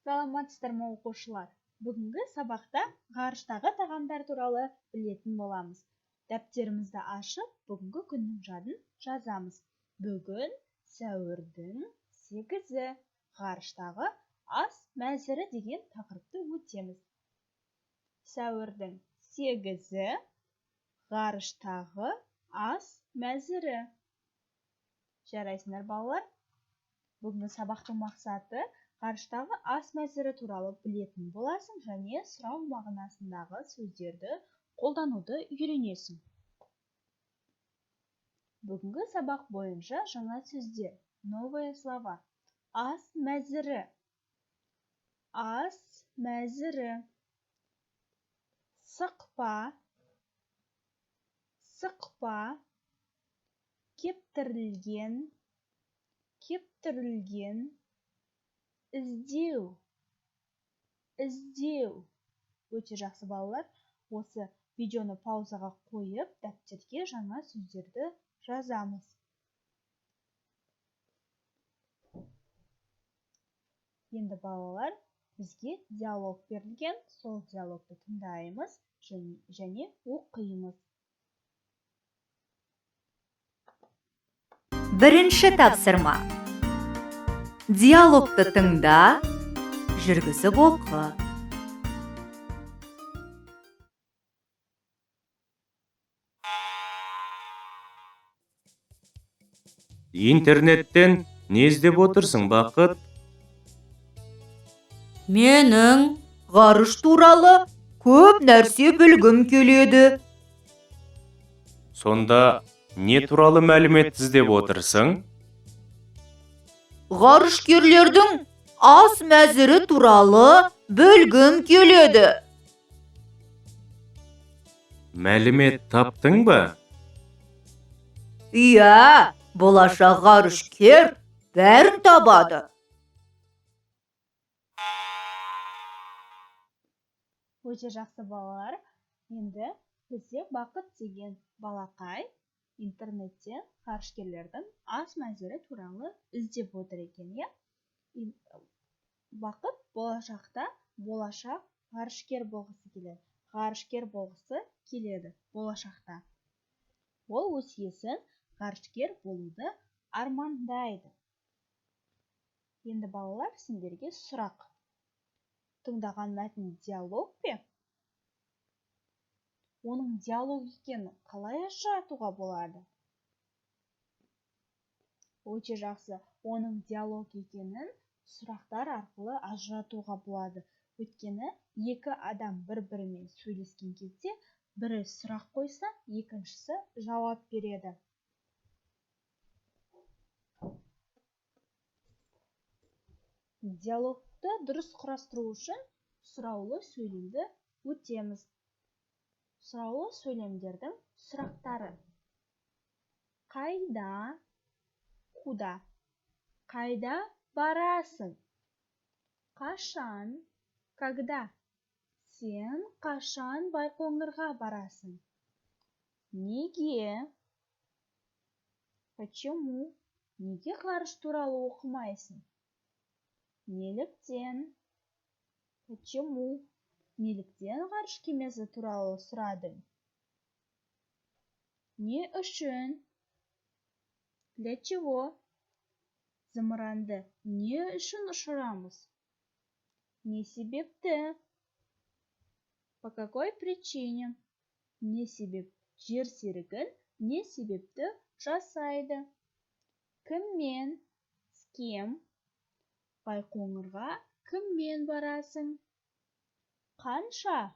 Саламатсыздар ма оқушылар? Бүгінгі сабақта ғарыштағы тағамдар туралы білетін боламыз. Дәптерімізді ашып, бүгінгі күннің жадын жазамыз. Бүгін сәуірдің 8-і ғарыштағы ас мәзірі деген тақырыпты өтеміз. Сәуірдің 8-і ғарыштағы ас мәзірі. Жарайсыңдар балалар? Бүгінгі сабақтың мақсаты ғарыштағы ас мәзірі туралы білетін боласың және сұрау мағынасындағы сөздерді қолдануды үйренесің. Бүгінгі сабақ бойынша жаңа сөздер, новые слова. Ас мәзірі. Ас мәзірі. Сықпа. Сықпа. Кептірілген. Кептірілген. Іздеу. Іздеу. Өте жақсы балалар. Осы видеоны паузаға қойып, дәптерге жаңа сөздерді жазамыз. Енді балалар, бізге диалог берілген. Сол диалогты тыңдаймыз және оқимыз. Бірінші тапсырма. Диалогты тыңда, жүргізіп оқы. Интернеттен не іздеп отырсың, Бақыт? Менің ғарыш туралы көп нәрсе білгім келеді. Сонда не туралы мәлімет іздеп отырсың? Ғарышкерлердің ас мәзірі туралы білгім келеді. Мәлімет таптың ба? Иә, болашақ ғарышкер бәрін табады. Өте жақсы балалар. Енді бізде Бақыт деген балақай интернеттен ғарышкерлердің ас мәзірі туралы іздеп отыр екен, иә? Бақыт болашақта болашақ ғарышкер болғысы келеді. Ғарышкер болғысы келеді болашақта. Ол өсиесін ғарышкер болуды армандайды. Енді балалар, сендерге сұрақ. Тыңдаған мәтін диалог пе? Оның диалог екенін қалай ажыратуға болады? Өте жақсы. Оның диалог екенін сұрақтар арқылы ажыратуға болады. Өйткені екі адам бір-бірімен сөйлескен кезде, бірі сұрақ қойса, екіншісі жауап береді. Диалогты дұрыс құрастыру үшін сұраулы сөйлемді өтеміз. Сұраулы сөйлемдердің сұрақтары. Қайда? Куда? Қайда барасың? Қашан? Когда? Сен қашан Байқоңырға барасың? Неге? Почему? Неге ғарыш туралы оқымайсың? Неліктен? Почему? Неліктен ғарыш кемесі туралы сұрадың? Не үшін? Для чего? Зымыранды не үшін ұшырамыз? Не себепті? По какой причине? Не себеп жер серігін не себепті жасайды? Кіммен? С кем? Байқоңырға кіммен барасың? Қанша?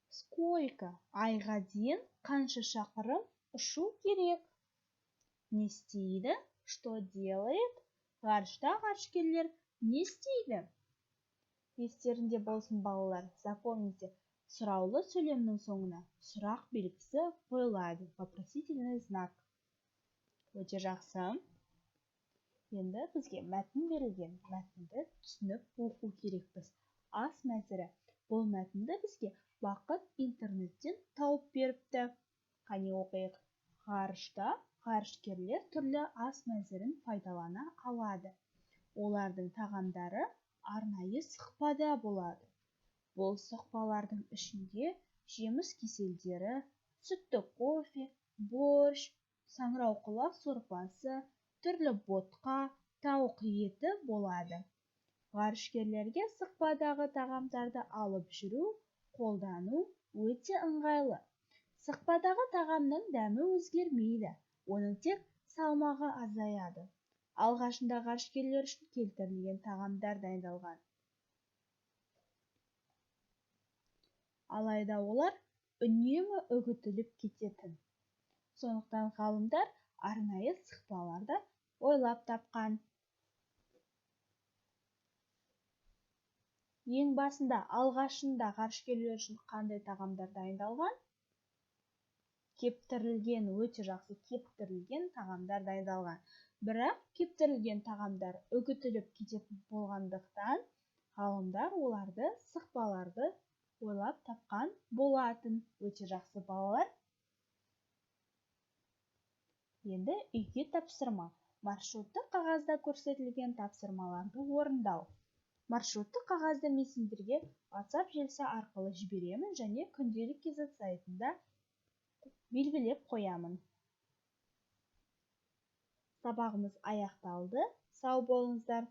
Сколько? Айға дейін қанша шақырым ұшу керек? Не істейді? Что делает? Ғарышта ғарышкерлер не істейді? Естерінде болсын балалар, запомните, сұраулы сөйлемнің соңына сұрақ белгісі қойылады, вопросительный знак. Өте жақсы. Енді бізге мәтін берілген. Мәтінді түсініп оқу керекпіз. Ас мәзірі. Бұл мәтінді бізге Бақыт интернеттен тауып беріпті. Қане оқиық. Ғарышта ғарышкерлер түрлі ас мәзірін пайдалана алады. Олардың тағамдары арнайы сықпада болады. Бұл сықпалардың ішінде жеміс кеселдері, сүтті кофе, борщ, саңырауқұлақ сорпасы, түрлі ботқа, тауық еті болады. Ғарышкерлерге сықпадағы тағамдарды алып жүру, қолдану өте ыңғайлы. Сықпадағы тағамның дәмі өзгермейді, оның тек салмағы азаяды. Алғашында ғарышкерлер үшін келтірілген тағамдар дайындалған. Алайда олар үнемі үгітіліп кететін. Сондықтан ғалымдар арнайы сықпаларды ойлап тапқан. Ең басында алғашында ғарышкерлер үшін қандай тағамдар дайындалған? Кептірілген, өте жақсы кептірілген тағамдар дайындалған. Бірақ кептірілген тағамдар үгітіліп кететін болғандықтан, ғалымдар оларды сықпаларды ойлап тапқан болатын. Өте жақсы балалар. Енді үйге тапсырма. Маршрутты қағазда көрсетілген тапсырмаларды орындау. Маршрутты қағазды мен сендерге WhatsApp желісі арқылы жіберемін және күнделік кезет сайтында белгілеп қоямын. Сабағымыз аяқталды. Сау болыңыздар.